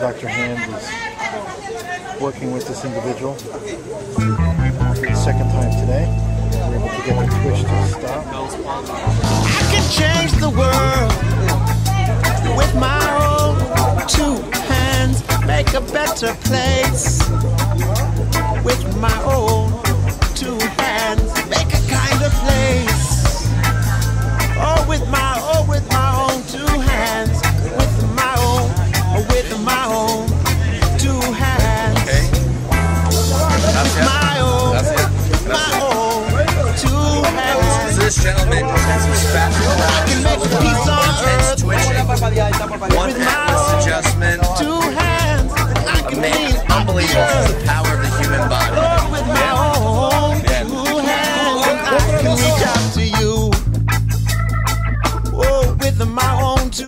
Dr. Hand is working with this individual for the second time today. We're able to get the twitch to stop. I can change the world with my own 2 hands, make a better place with my own 2 hands, make a kinder place. Oh, with my own 2 hands, with my own 2 hands. Okay. That's it. My own 2 hands. This gentleman has a spatula. I can make peace on earth Twitching. One hand adjustment. 2 hands. I can Amazing. clean Unbelievable. the earth. The power of the human body. Lord, with my own 2 hands, I can reach out to you. Oh, with my own 2